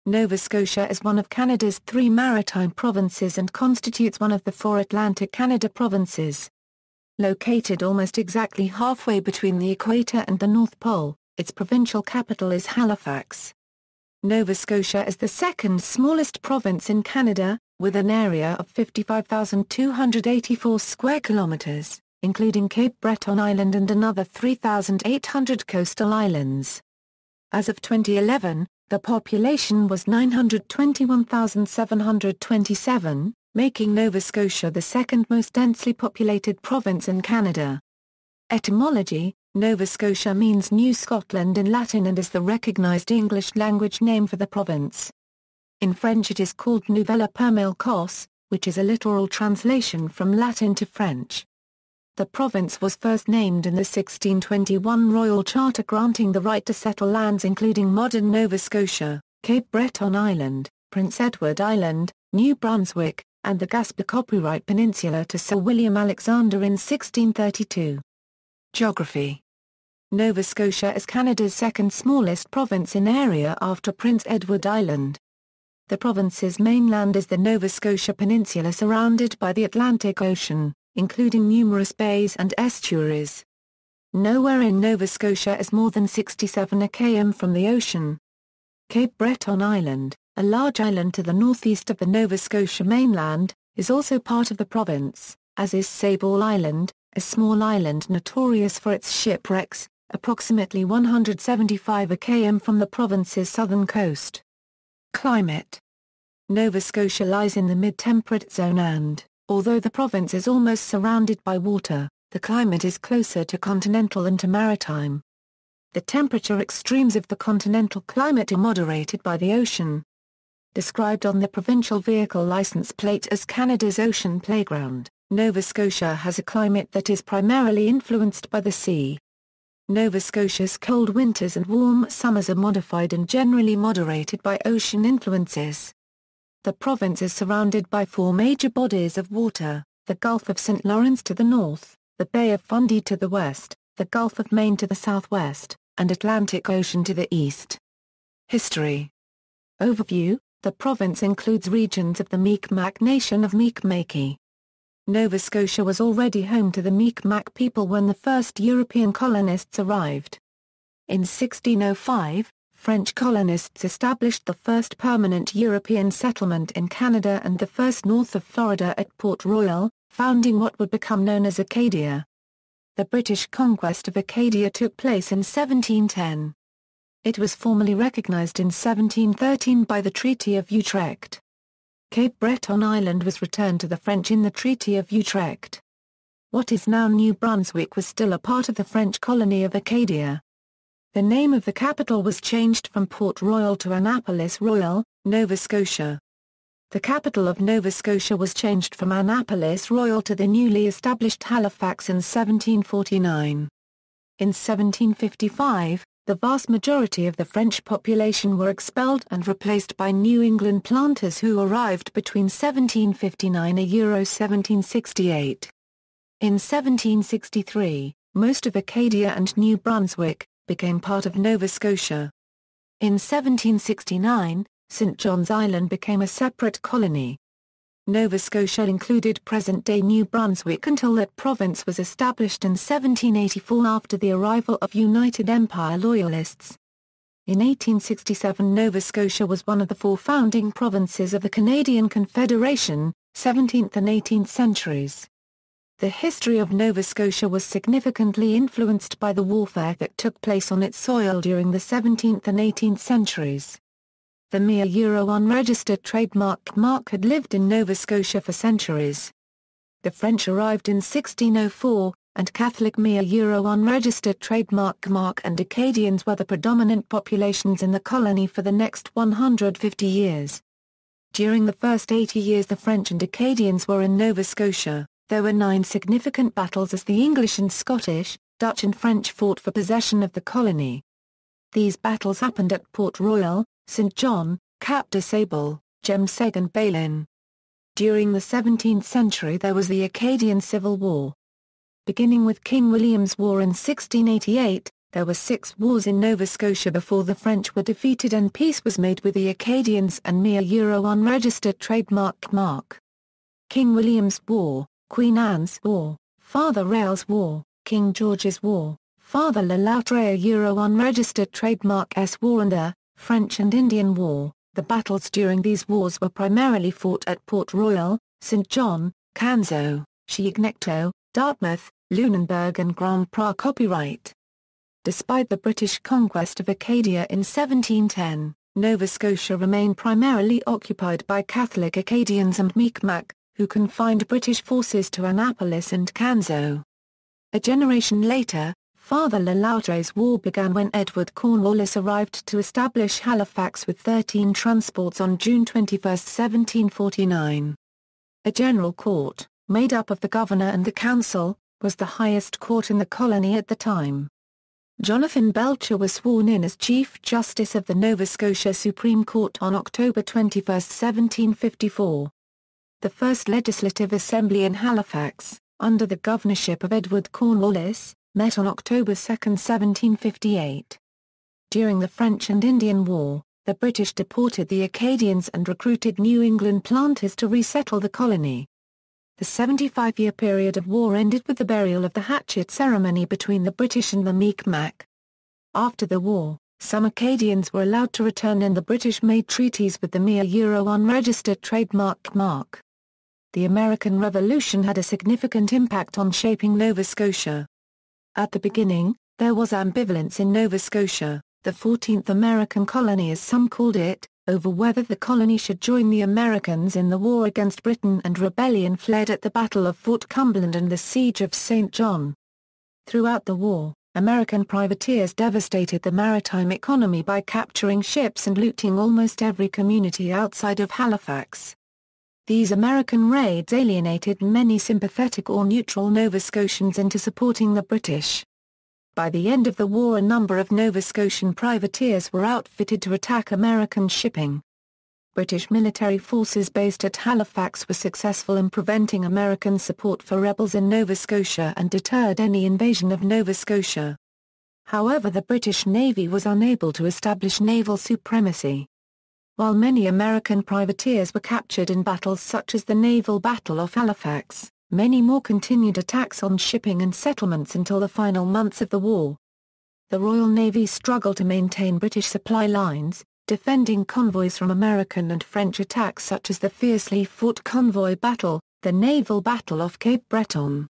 Nova Scotia is one of Canada's 3 maritime provinces and constitutes one of the 4 Atlantic Canada provinces. Located almost exactly halfway between the equator and the North Pole, its provincial capital is Halifax. Nova Scotia is the second smallest province in Canada, with an area of 55,284 square kilometres, including Cape Breton Island and another 3,800 coastal islands. As of 2011, the population was 921,727, making Nova Scotia the second most densely populated province in Canada. Etymology: Nova Scotia means New Scotland in Latin and is the recognized English-language name for the province. In French it is called Nouvelle-Écosse, which is a literal translation from Latin to French. The province was first named in the 1621 Royal Charter granting the right to settle lands including modern Nova Scotia, Cape Breton Island, Prince Edward Island, New Brunswick, and the Gaspé-Copyright Peninsula to Sir William Alexander in 1632. Geography: Nova Scotia is Canada's second smallest province in area after Prince Edward Island. The province's mainland is the Nova Scotia Peninsula surrounded by the Atlantic Ocean, including numerous bays and estuaries. Nowhere in Nova Scotia is more than 67 km from the ocean. Cape Breton Island, a large island to the northeast of the Nova Scotia mainland, is also part of the province, as is Sable Island, a small island notorious for its shipwrecks, approximately 175 km from the province's southern coast. Climate: Nova Scotia lies in the mid-temperate zone and, although the province is almost surrounded by water, the climate is closer to continental than to maritime. The temperature extremes of the continental climate are moderated by the ocean. Described on the provincial vehicle license plate as Canada's Ocean Playground, Nova Scotia has a climate that is primarily influenced by the sea. Nova Scotia's cold winters and warm summers are modified and generally moderated by ocean influences. The province is surrounded by 4 major bodies of water: the Gulf of St. Lawrence to the north, the Bay of Fundy to the west, the Gulf of Maine to the southwest, and Atlantic Ocean to the east. History. Overview: the province includes regions of the Mi'kmaq Nation of Mi'kmaqui. Nova Scotia was already home to the Mi'kmaq people when the first European colonists arrived. In 1605, French colonists established the first permanent European settlement in Canada and the first north of Florida at Port Royal, founding what would become known as Acadia. The British conquest of Acadia took place in 1710. It was formally recognized in 1713 by the Treaty of Utrecht. Cape Breton Island was returned to the French in the Treaty of Utrecht. What is now New Brunswick was still a part of the French colony of Acadia. The name of the capital was changed from Port Royal to Annapolis Royal, Nova Scotia. The capital of Nova Scotia was changed from Annapolis Royal to the newly established Halifax in 1749. In 1755, the vast majority of the French population were expelled and replaced by New England planters who arrived between 1759 and 1768. In 1763, most of Acadia and New Brunswick became part of Nova Scotia. In 1769, St. John's Island became a separate colony. Nova Scotia included present-day New Brunswick until that province was established in 1784 after the arrival of United Empire Loyalists. In 1867 Nova Scotia was one of the 4 founding provinces of the Canadian Confederation, 17th and 18th centuries. The history of Nova Scotia was significantly influenced by the warfare that took place on its soil during the 17th and 18th centuries. The mere unregistered trademark mark had lived in Nova Scotia for centuries. The French arrived in 1604, and Catholic mere unregistered trademark mark and Acadians were the predominant populations in the colony for the next 150 years. During the first 80 years the French and Acadians were in Nova Scotia. There were 9 significant battles as the English and Scottish, Dutch and French fought for possession of the colony. These battles happened at Port Royal, St. John, Cap de Sable, Jemseg and Balin. During the 17th century there was the Acadian Civil War. Beginning with King William's War in 1688, There were 6 wars in Nova Scotia before the French were defeated and peace was made with the Acadians and mere unregistered trademark mark. King William's War, Queen Anne's War, Father Rail's War, King George's War, Father Le Loutre unregistered trademark S War and the French and Indian War. The battles during these wars were primarily fought at Port Royal, St. John, Canso, Chignecto, Dartmouth, Lunenburg and Grand Pre. Copyright. Despite the British conquest of Acadia in 1710, Nova Scotia remained primarily occupied by Catholic Acadians and Mi'kmaq, who confined British forces to Annapolis and Canso. A generation later, Father Le Loutre's war began when Edward Cornwallis arrived to establish Halifax with 13 transports on June 21, 1749. A general court, made up of the governor and the council, was the highest court in the colony at the time. Jonathan Belcher was sworn in as Chief Justice of the Nova Scotia Supreme Court on October 21, 1754. The first Legislative Assembly in Halifax, under the governorship of Edward Cornwallis, met on October 2, 1758. During the French and Indian War, the British deported the Acadians and recruited New England planters to resettle the colony. The 75-year period of war ended with the burial of the hatchet ceremony between the British and the Mi'kmaq. After the war, some Acadians were allowed to return and the British made treaties with the mere unregistered trademark mark. The American Revolution had a significant impact on shaping Nova Scotia. At the beginning, there was ambivalence in Nova Scotia, the 14th American colony as some called it, over whether the colony should join the Americans in the war against Britain, and rebellion flared at the Battle of Fort Cumberland and the Siege of St. John. Throughout the war, American privateers devastated the maritime economy by capturing ships and looting almost every community outside of Halifax. These American raids alienated many sympathetic or neutral Nova Scotians into supporting the British. By the end of the war, a number of Nova Scotian privateers were outfitted to attack American shipping. British military forces based at Halifax were successful in preventing American support for rebels in Nova Scotia and deterred any invasion of Nova Scotia. However, the British Navy was unable to establish naval supremacy. While many American privateers were captured in battles such as the Naval Battle of Halifax, many more continued attacks on shipping and settlements until the final months of the war. The Royal Navy struggled to maintain British supply lines, defending convoys from American and French attacks such as the fiercely fought Convoy Battle, the Naval Battle off Cape Breton.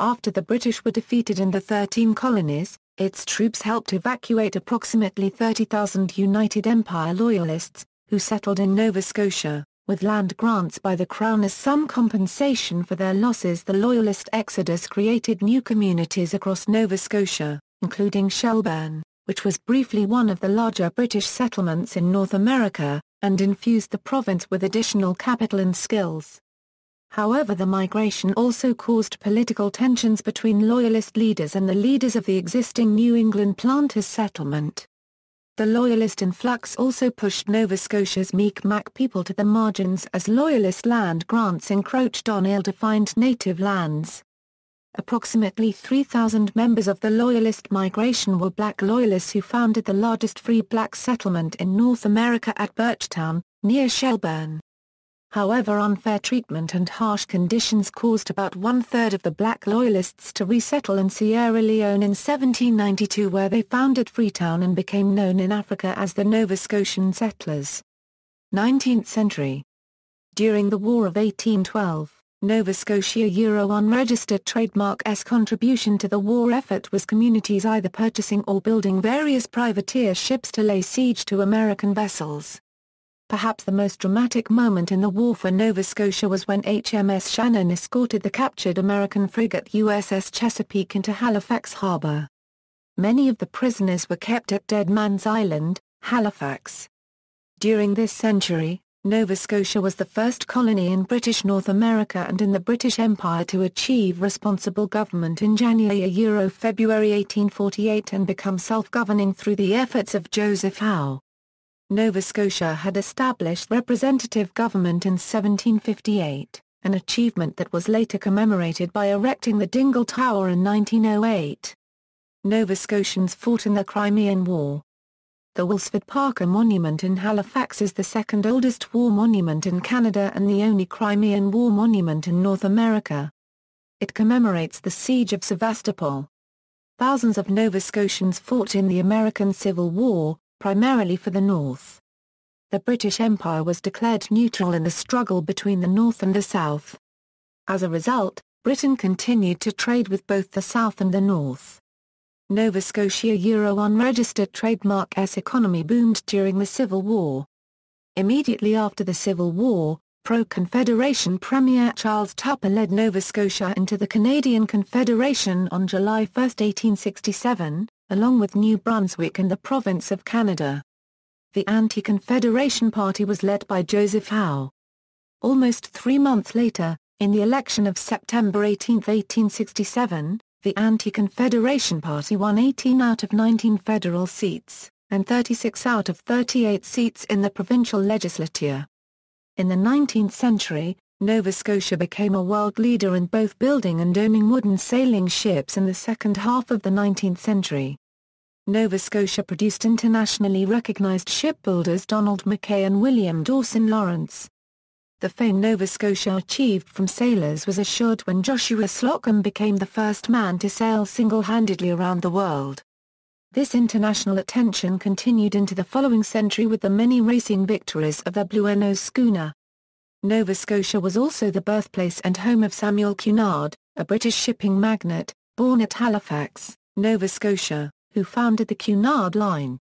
After the British were defeated in the 13 colonies, its troops helped evacuate approximately 30,000 United Empire Loyalists, who settled in Nova Scotia. With land grants by the Crown as some compensation for their losses, the Loyalist exodus created new communities across Nova Scotia, including Shelburne, which was briefly one of the larger British settlements in North America, and infused the province with additional capital and skills. However, the migration also caused political tensions between Loyalist leaders and the leaders of the existing New England planters' settlement. The Loyalist influx also pushed Nova Scotia's Mi'kmaq people to the margins as Loyalist land grants encroached on ill-defined native lands. Approximately 3,000 members of the Loyalist migration were black Loyalists who founded the largest free black settlement in North America at Birchtown, near Shelburne. However, unfair treatment and harsh conditions caused about one-third of the black Loyalists to resettle in Sierra Leone in 1792, where they founded Freetown and became known in Africa as the Nova Scotian settlers. 19th century. During the War of 1812, Nova Scotia unregistered trademark's contribution to the war effort was communities either purchasing or building various privateer ships to lay siege to American vessels. Perhaps the most dramatic moment in the war for Nova Scotia was when HMS Shannon escorted the captured American frigate USS Chesapeake into Halifax Harbor. Many of the prisoners were kept at Dead Man's Island, Halifax. During this century, Nova Scotia was the first colony in British North America and in the British Empire to achieve responsible government in January-February 1848 and become self-governing through the efforts of Joseph Howe. Nova Scotia had established representative government in 1758, an achievement that was later commemorated by erecting the Dingle Tower in 1908. Nova Scotians fought in the Crimean War. The Wilsford Parker Monument in Halifax is the second oldest war monument in Canada and the only Crimean War monument in North America. It commemorates the Siege of Sevastopol. Thousands of Nova Scotians fought in the American Civil War, primarily for the North. The British Empire was declared neutral in the struggle between the North and the South. As a result, Britain continued to trade with both the South and the North. Nova Scotia Euro unregistered trademark S economy boomed during the Civil War. Immediately after the Civil War, pro-Confederation Premier Charles Tupper led Nova Scotia into the Canadian Confederation on July 1, 1867, along with New Brunswick and the Province of Canada. The Anti-Confederation Party was led by Joseph Howe. Almost 3 months later, in the election of September 18, 1867, the Anti-Confederation Party won 18 out of 19 federal seats, and 36 out of 38 seats in the provincial legislature. In the 19th century, Nova Scotia became a world leader in both building and owning wooden sailing ships in the second half of the 19th century. Nova Scotia produced internationally recognized shipbuilders Donald Mackay and William Dawson Lawrence. The fame Nova Scotia achieved from sailors was assured when Joshua Slocum became the first man to sail single-handedly around the world. This international attention continued into the following century with the many racing victories of the Blue Nose schooner. Nova Scotia was also the birthplace and home of Samuel Cunard, a British shipping magnate, born at Halifax, Nova Scotia, who founded the Cunard Line.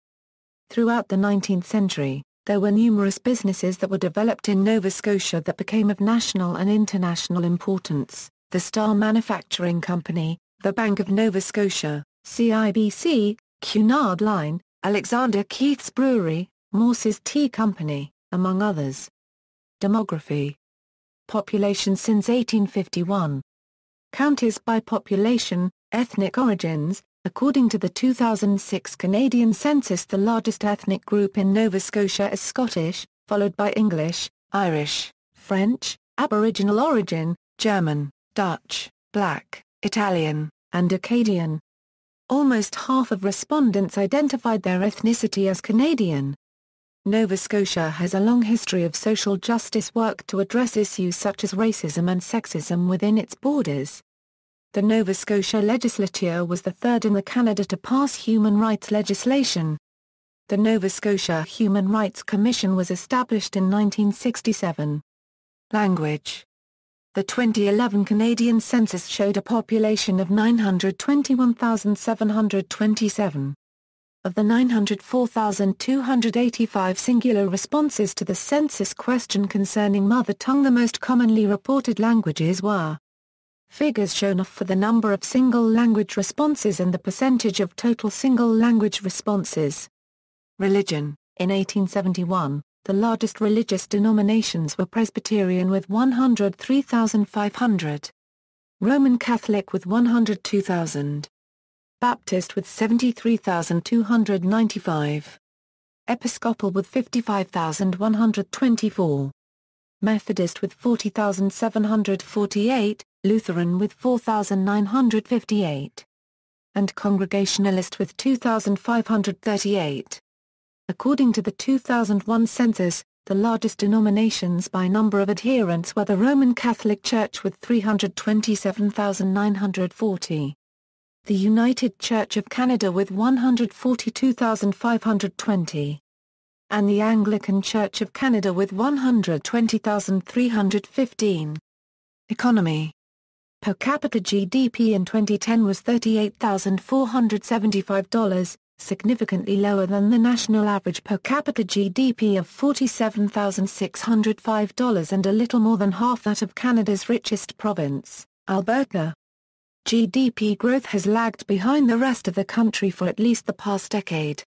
Throughout the 19th century, there were numerous businesses that were developed in Nova Scotia that became of national and international importance: the Star Manufacturing Company, the Bank of Nova Scotia, CIBC, Cunard Line, Alexander Keith's Brewery, Morse's Tea Company, among others. Demography. Population since 1851. Counties by population, ethnic origins. According to the 2006 Canadian census, the largest ethnic group in Nova Scotia is Scottish, followed by English, Irish, French, Aboriginal origin, German, Dutch, Black, Italian, and Acadian. Almost half of respondents identified their ethnicity as Canadian. Nova Scotia has a long history of social justice work to address issues such as racism and sexism within its borders. The Nova Scotia legislature was the third in Canada to pass human rights legislation. The Nova Scotia Human Rights Commission was established in 1967. Language. The 2011 Canadian census showed a population of 921,727. Of the 904,285 singular responses to the census question concerning mother tongue, the most commonly reported languages were. Figures shown are for the number of single-language responses and the percentage of total single-language responses. Religion. In 1871, the largest religious denominations were Presbyterian with 103,500, Roman Catholic with 102,000, Baptist with 73,295, Episcopal with 55,124, Methodist with 40,748, Lutheran with 4,958, and Congregationalist with 2,538. According to the 2001 census, the largest denominations by number of adherents were the Roman Catholic Church with 327,940, the United Church of Canada with 142,520, and the Anglican Church of Canada with 120,315. Economy. Per capita GDP in 2010 was $38,475, significantly lower than the national average per capita GDP of $47,605 and a little more than half that of Canada's richest province, Alberta. GDP growth has lagged behind the rest of the country for at least the past decade.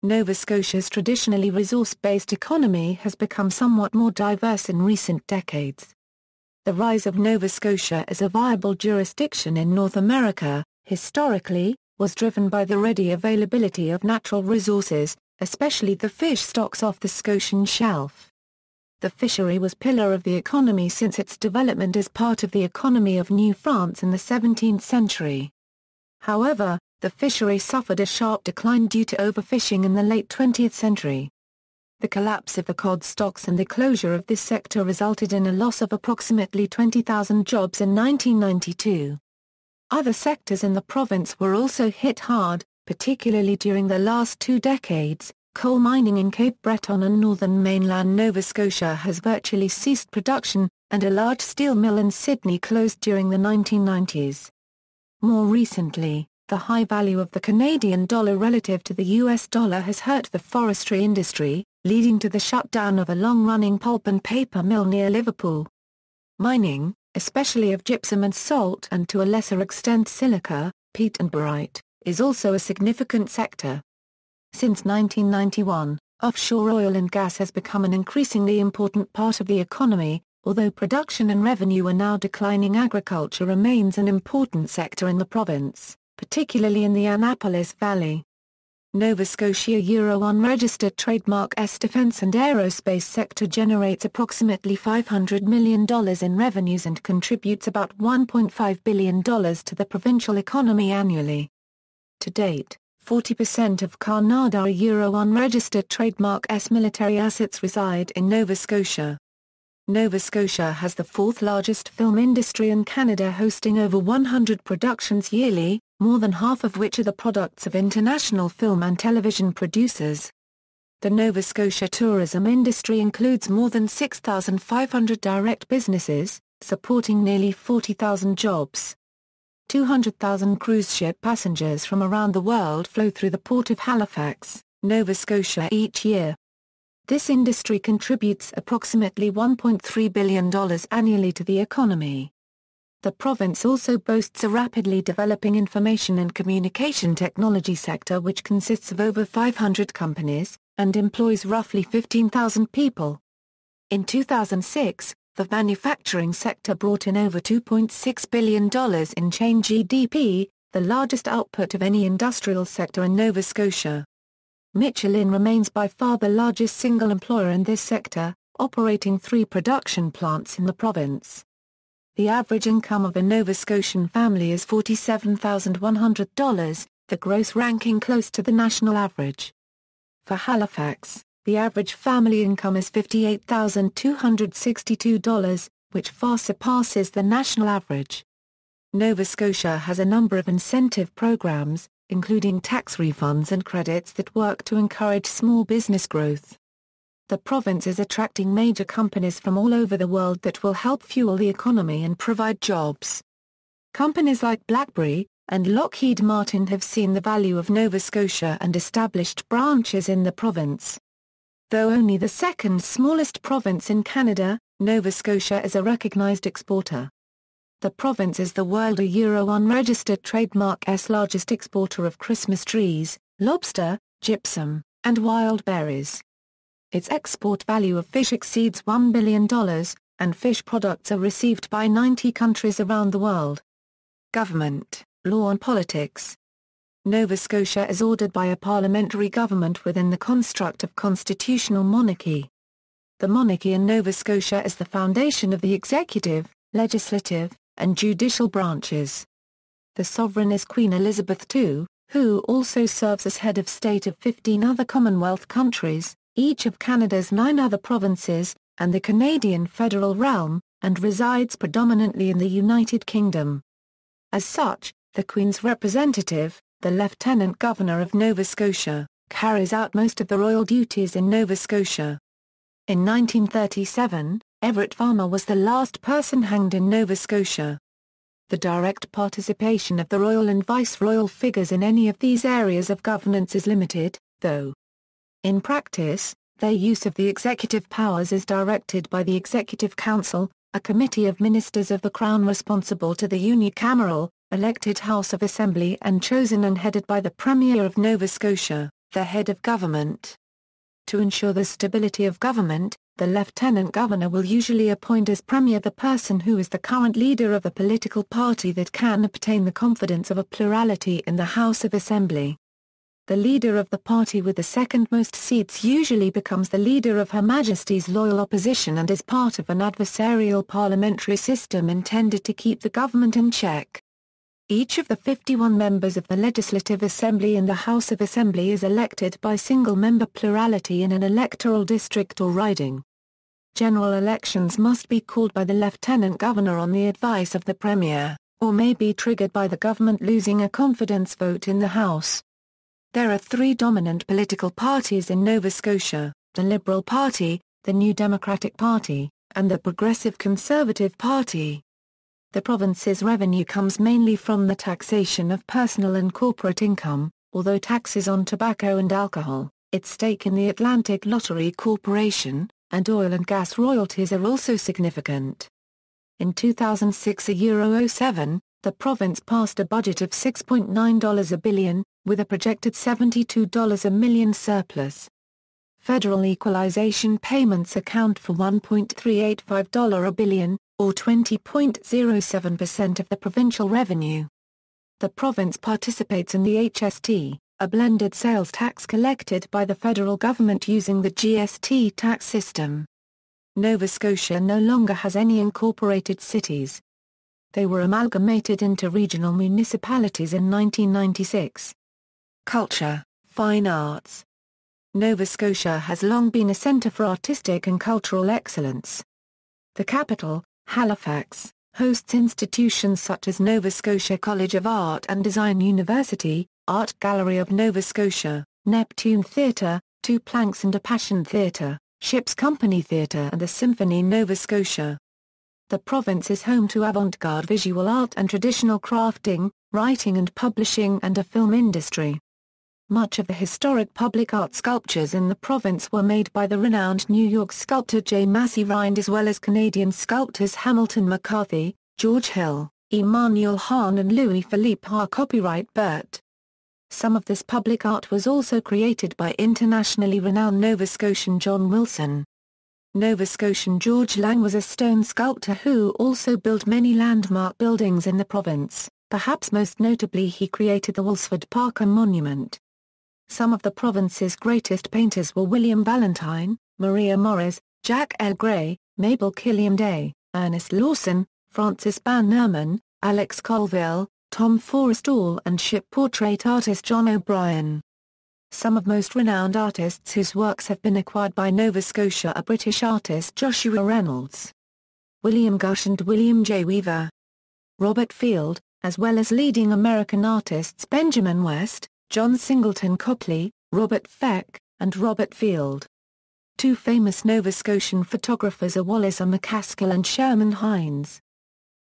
Nova Scotia's traditionally resource-based economy has become somewhat more diverse in recent decades. The rise of Nova Scotia as a viable jurisdiction in North America, historically, was driven by the ready availability of natural resources, especially the fish stocks off the Scotian shelf. The fishery was pillar of the economy since its development as part of the economy of New France in the 17th century. However, the fishery suffered a sharp decline due to overfishing in the late 20th century. The collapse of the cod stocks and the closure of this sector resulted in a loss of approximately 20,000 jobs in 1992. Other sectors in the province were also hit hard, particularly during the last 2 decades. Coal mining in Cape Breton and northern mainland Nova Scotia has virtually ceased production, and a large steel mill in Sydney closed during the 1990s. More recently, the high value of the Canadian dollar relative to the US dollar has hurt the forestry industry, leading to the shutdown of a long-running pulp and paper mill near Liverpool. Mining, especially of gypsum and salt and to a lesser extent silica, peat and barite, is also a significant sector. Since 1991, offshore oil and gas has become an increasingly important part of the economy. Although production and revenue are now declining, agriculture remains an important sector in the province, particularly in the Annapolis Valley. Nova Scotia Euro-unregistered trademark S defense and aerospace sector generates approximately $500 million in revenues and contributes about $1.5 billion to the provincial economy annually. To date, 40% of Canada Euro-unregistered trademark S military assets reside in Nova Scotia. Nova Scotia has the 4th largest film industry in Canada, hosting over 100 productions yearly, more than half of which are the products of international film and television producers. The Nova Scotia tourism industry includes more than 6,500 direct businesses, supporting nearly 40,000 jobs. 200,000 cruise ship passengers from around the world flow through the port of Halifax, Nova Scotia each year. This industry contributes approximately $1.3 billion annually to the economy. The province also boasts a rapidly developing information and communication technology sector which consists of over 500 companies, and employs roughly 15,000 people. In 2006, the manufacturing sector brought in over $2.6 billion in chain GDP, the largest output of any industrial sector in Nova Scotia. Michelin remains by far the largest single employer in this sector, operating 3 production plants in the province. The average income of a Nova Scotian family is $47,100, the gross ranking close to the national average. For Halifax, the average family income is $58,262, which far surpasses the national average. Nova Scotia has a number of incentive programs, including tax refunds and credits that work to encourage small business growth. The province is attracting major companies from all over the world that will help fuel the economy and provide jobs. Companies like BlackBerry and Lockheed Martin have seen the value of Nova Scotia and established branches in the province. Though only the second smallest province in Canada, Nova Scotia is a recognized exporter. The province is the world Euro-unregistered trademark S largest exporter of Christmas trees, lobster, gypsum, and wild berries. Its export value of fish exceeds $1 billion, and fish products are received by 90 countries around the world. Government, law and politics. Nova Scotia is ordered by a parliamentary government within the construct of constitutional monarchy. The monarchy in Nova Scotia is the foundation of the executive, legislative, and judicial branches. The sovereign is Queen Elizabeth II, who also serves as head of state of 15 other Commonwealth countries, each of Canada's 9 other provinces, and the Canadian federal realm, and resides predominantly in the United Kingdom. As such, the Queen's representative, the Lieutenant Governor of Nova Scotia, carries out most of the royal duties in Nova Scotia. In 1937, Everett Farmer was the last person hanged in Nova Scotia. The direct participation of the royal and viceroyal figures in any of these areas of governance is limited, though. In practice, their use of the executive powers is directed by the Executive Council, a committee of ministers of the Crown responsible to the unicameral, elected House of Assembly and chosen and headed by the Premier of Nova Scotia, the head of government. To ensure the stability of government, the Lieutenant Governor will usually appoint as Premier the person who is the current leader of the political party that can obtain the confidence of a plurality in the House of Assembly. The leader of the party with the second most seats usually becomes the leader of Her Majesty's loyal opposition and is part of an adversarial parliamentary system intended to keep the government in check. Each of the 51 members of the Legislative Assembly in the House of Assembly is elected by single-member plurality in an electoral district or riding. General elections must be called by the Lieutenant Governor on the advice of the Premier, or may be triggered by the government losing a confidence vote in the House. There are three dominant political parties in Nova Scotia: the Liberal Party, the New Democratic Party, and the Progressive Conservative Party. The province's revenue comes mainly from the taxation of personal and corporate income, although taxes on tobacco and alcohol, its stake in the Atlantic Lottery Corporation, and oil and gas royalties are also significant. In 2006 €07, the province passed a budget of $6.9 billion, with a projected $72 a million surplus. Federal equalization payments account for $1.385 billion, or 20.07% of the provincial revenue. The province participates in the HST, a blended sales tax collected by the federal government using the GST tax system. Nova Scotia no longer has any incorporated cities. They were amalgamated into regional municipalities in 1996. Culture, fine arts. Nova Scotia has long been a centre for artistic and cultural excellence. The capital, Halifax, hosts institutions such as Nova Scotia College of Art and Design University, Art Gallery of Nova Scotia, Neptune Theatre, Two Planks and a Passion Theatre, Ships Company Theatre and the Symphony Nova Scotia. The province is home to avant-garde visual art and traditional crafting, writing and publishing and a film industry. Much of the historic public art sculptures in the province were made by the renowned New York sculptor J. Massey Rhind as well as Canadian sculptors Hamilton McCarthy, George Hill, Emmanuel Hahn and Louis-Philippe Haar. Copyright Bert. Some of this public art was also created by internationally renowned Nova Scotian John Wilson. Nova Scotian George Lang was a stone sculptor who also built many landmark buildings in the province, perhaps most notably he created the Woolsford Parker Monument. Some of the province's greatest painters were William Valentine, Maria Morris, Jack L. Gray, Mabel Killiam Day, Ernest Lawson, Francis Bannerman, Alex Colville, Tom Forrestall and ship portrait artist John O'Brien. Some of most renowned artists whose works have been acquired by Nova Scotia are British artist Joshua Reynolds, William Gush and William J. Weaver. Robert Field, as well as leading American artists Benjamin West, John Singleton Copley, Robert Feck, and Robert Field. Two famous Nova Scotian photographers are Wallace McCaskill and Sherman Hines.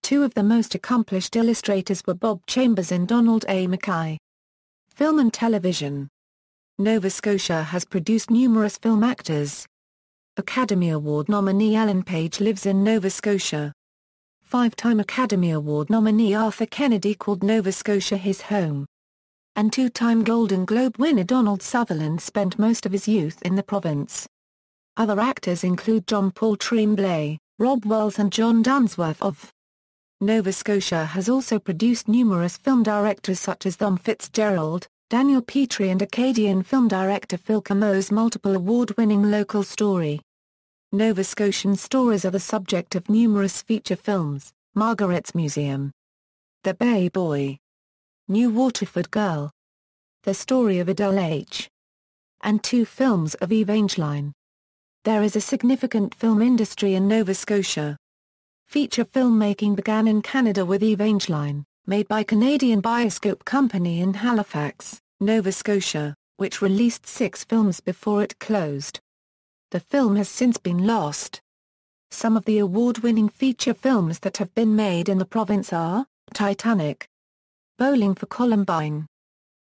Two of the most accomplished illustrators were Bob Chambers and Donald A. Mackay. Film and television. Nova Scotia has produced numerous film actors. Academy Award nominee Ellen Page lives in Nova Scotia. Five-time Academy Award nominee Arthur Kennedy called Nova Scotia his home. And two-time Golden Globe winner Donald Sutherland spent most of his youth in the province. Other actors include John Paul Tremblay, Rob Wells and John Dunsworth of. Nova Scotia has also produced numerous film directors such as Thom Fitzgerald, Daniel Petrie and Acadian film director Phil Cameau's multiple award-winning local story. Nova Scotian stories are the subject of numerous feature films, Margaret's Museum, The Bay Boy, New Waterford Girl, The Story of Adele H., and two films of Evangeline. There is a significant film industry in Nova Scotia. Feature filmmaking began in Canada with Evangeline, made by Canadian Bioscope Company in Halifax, Nova Scotia, which released 6 films before it closed. The film has since been lost. Some of the award-winning feature films that have been made in the province are Titanic, Bowling for Columbine,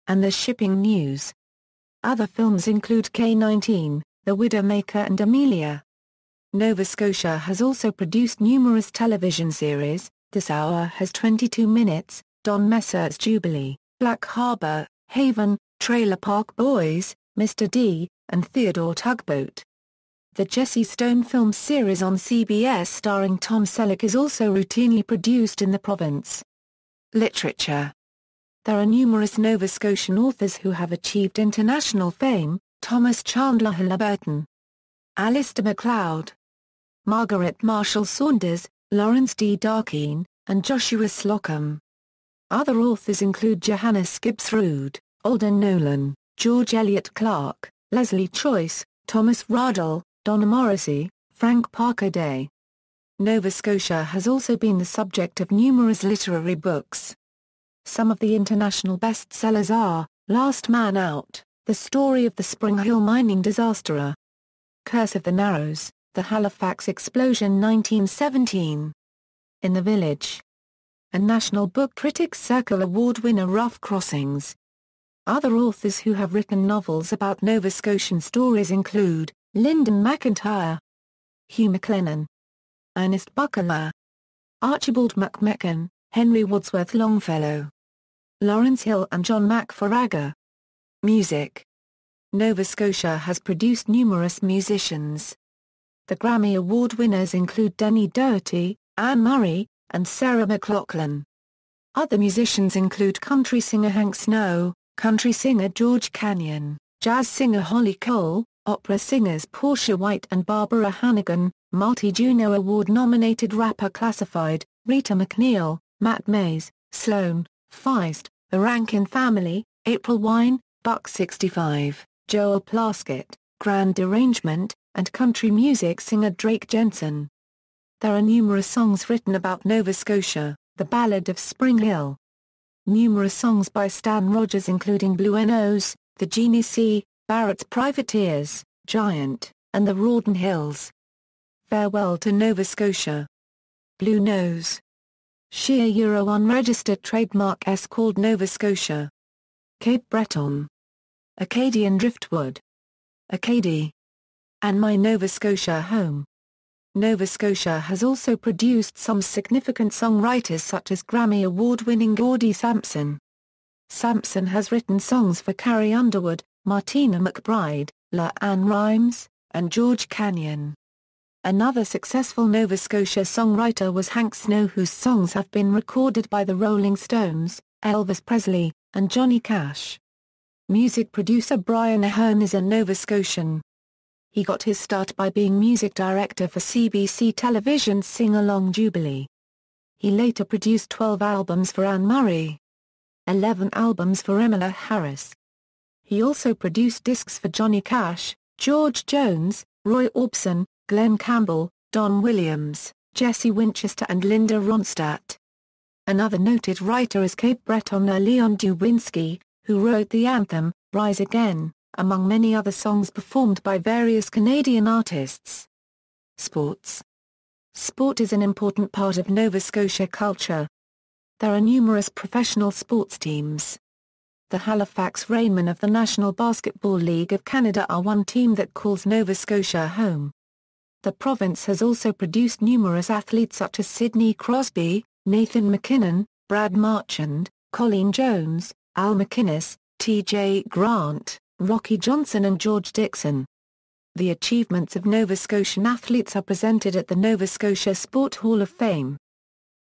and The Shipping News. Other films include K-19, The Widowmaker and Amelia. Nova Scotia has also produced numerous television series. This Hour Has 22 Minutes, Don Messer's Jubilee, Black Harbor, Haven, Trailer Park Boys, Mr. D, and Theodore Tugboat. The Jesse Stone film series on CBS starring Tom Selleck is also routinely produced in the province. Literature. There are numerous Nova Scotian authors who have achieved international fame: Thomas Chandler Halliburton, Alistair MacLeod, Margaret Marshall Saunders, Lawrence D. Darkine, and Joshua Slocum. Other authors include Johannes Gibbs Rood, Alden Nolan, George Eliot Clarke, Leslie Choice, Thomas Radel, Donna Morrissey, Frank Parker Day. Nova Scotia has also been the subject of numerous literary books. Some of the international bestsellers are Last Man Out, The Story of the Spring Hill Mining Disaster, Curse of the Narrows, The Halifax Explosion 1917, In the Village, and National Book Critics Circle Award winner Rough Crossings. Other authors who have written novels about Nova Scotian stories include Lyndon McIntyre, Hugh MacLennan, Ernest Buckler, Archibald MacMecken, Henry Wadsworth Longfellow, Lawrence Hill and John McFarraga. Music. Nova Scotia has produced numerous musicians. The Grammy Award winners include Denny Doherty, Anne Murray, and Sarah McLachlan. Other musicians include country singer Hank Snow, country singer George Canyon, jazz singer Holly Cole, opera singers Portia White and Barbara Hannigan, multi-Juno Award-nominated rapper Classified, Rita McNeil, Matt Mays, Sloan, Feist, The Rankin Family, April Wine, Buck 65, Joel Plaskett, Grand Derangement, and country music singer Drake Jensen. There are numerous songs written about Nova Scotia, The Ballad of Spring Hill. Numerous songs by Stan Rogers including Blue Nose, The Genie Sea, Barrett's Privateers, Giant, and The Rawdon Hills. Farewell to Nova Scotia. Blue Nose. Sheer Euro unregistered trademark S called Nova Scotia. Cape Breton. Acadian Driftwood. Acadie. And My Nova Scotia Home. Nova Scotia has also produced some significant songwriters such as Grammy Award-winning Gordie Sampson. Sampson has written songs for Carrie Underwood, Martina McBride, LaAnn Rimes, and George Canyon. Another successful Nova Scotia songwriter was Hank Snow, whose songs have been recorded by the Rolling Stones, Elvis Presley, and Johnny Cash. Music producer Brian Aherne is a Nova Scotian. He got his start by being music director for CBC Television's Sing-Along Jubilee. He later produced 12 albums for Anne Murray, 11 albums for Emmylou Harris. He also produced discs for Johnny Cash, George Jones, Roy Orbison, Glenn Campbell, Don Williams, Jesse Winchester and Linda Ronstadt. Another noted writer is Cape Bretoner Leon Dubinsky, who wrote the anthem, Rise Again, among many other songs performed by various Canadian artists. Sports. Sport is an important part of Nova Scotia culture. There are numerous professional sports teams. The Halifax Rainmen of the National Basketball League of Canada are one team that calls Nova Scotia home. The province has also produced numerous athletes such as Sidney Crosby, Nathan MacKinnon, Brad Marchand, Colleen Jones, Al McInnes, T.J. Grant, Rocky Johnson and George Dixon. The achievements of Nova Scotian athletes are presented at the Nova Scotia Sport Hall of Fame.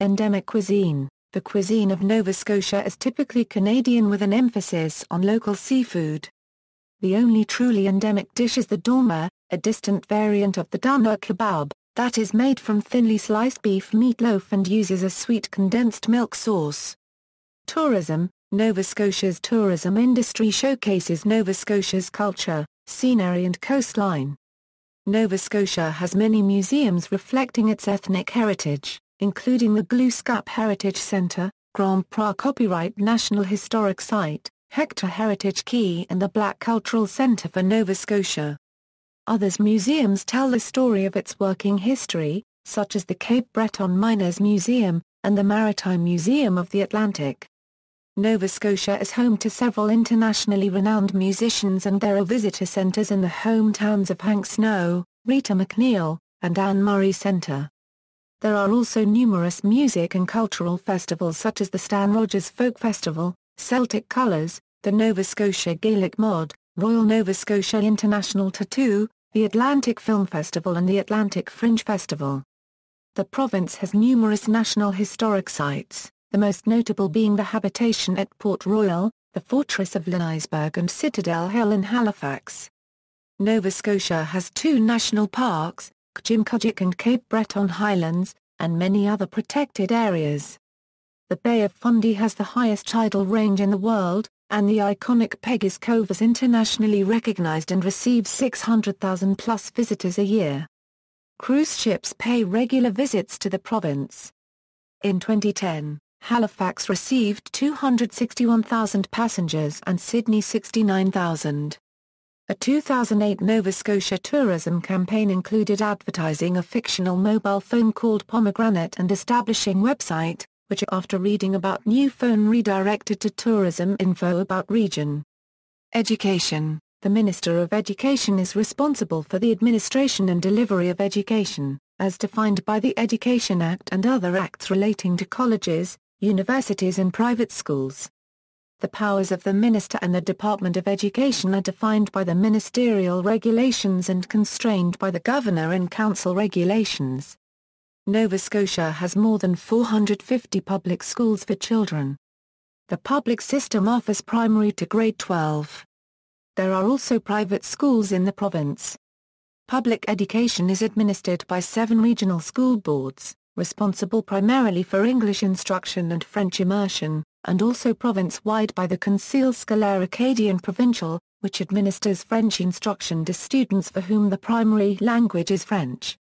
Endemic cuisine. The cuisine of Nova Scotia is typically Canadian with an emphasis on local seafood. The only truly endemic dish is the dolma, a distant variant of the doner kebab, that is made from thinly sliced beef meatloaf and uses a sweet condensed milk sauce. Tourism. Nova Scotia's tourism industry showcases Nova Scotia's culture, scenery and coastline. Nova Scotia has many museums reflecting its ethnic heritage, including the Glooscap Heritage Centre, Grand Pra Copyright National Historic Site, Hector Heritage Key and the Black Cultural Centre for Nova Scotia. Others museums tell the story of its working history, such as the Cape Breton Miners Museum, and the Maritime Museum of the Atlantic. Nova Scotia is home to several internationally renowned musicians and there are visitor centres in the hometowns of Hank Snow, Rita McNeil, and Anne Murray Centre. There are also numerous music and cultural festivals such as the Stan Rogers Folk Festival, Celtic Colours, the Nova Scotia Gaelic Mod, Royal Nova Scotia International Tattoo, the Atlantic Film Festival and the Atlantic Fringe Festival. The province has numerous national historic sites, the most notable being the habitation at Port Royal, the Fortress of Lenisburg and Citadel Hill in Halifax. Nova Scotia has 2 national parks, Kjimkujik and Cape Breton Highlands, and many other protected areas. the Bay of Fundy has the highest tidal range in the world, and the iconic Peggy's Cove is internationally recognized and receives 600,000-plus visitors a year. Cruise ships pay regular visits to the province. In 2010, Halifax received 261,000 passengers and Sydney 69,000. A 2008 Nova Scotia tourism campaign included advertising a fictional mobile phone called Pomegranate and establishing website, which after reading about new phone redirected to tourism info about region. Education. The Minister of Education is responsible for the administration and delivery of education, as defined by the Education Act and other acts relating to colleges, universities and private schools. The powers of the Minister and the Department of Education are defined by the ministerial regulations and constrained by the Governor and Council regulations. Nova Scotia has more than 450 public schools for children. The public system offers primary to grade 12. There are also private schools in the province. Public education is administered by 7 regional school boards, responsible primarily for English instruction and French immersion, and also province-wide by the Conseil Scolaire Acadien Provincial, which administers French instruction to students for whom the primary language is French.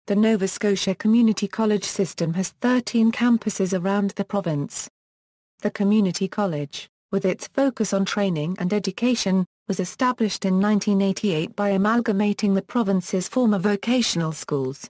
The Nova Scotia Community College system has 13 campuses around the province. The Community College, with its focus on training and education, was established in 1988 by amalgamating the province's former vocational schools.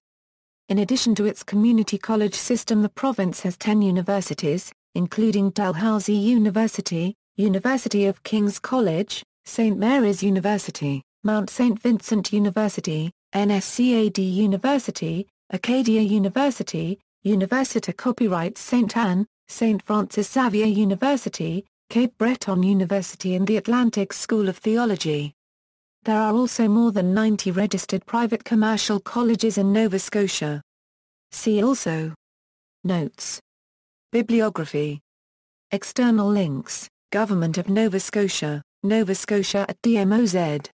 In addition to its community college system, the province has 10 universities, including Dalhousie University, University of King's College, St. Mary's University, Mount St. Vincent University, NSCAD University, Acadia University, Université Copyright St. Anne, St. Francis Xavier University, Cape Breton University and the Atlantic School of Theology. There are also more than 90 registered private commercial colleges in Nova Scotia. See also: Notes. Bibliography. External links: Government of Nova Scotia, Nova Scotia at DMOZ.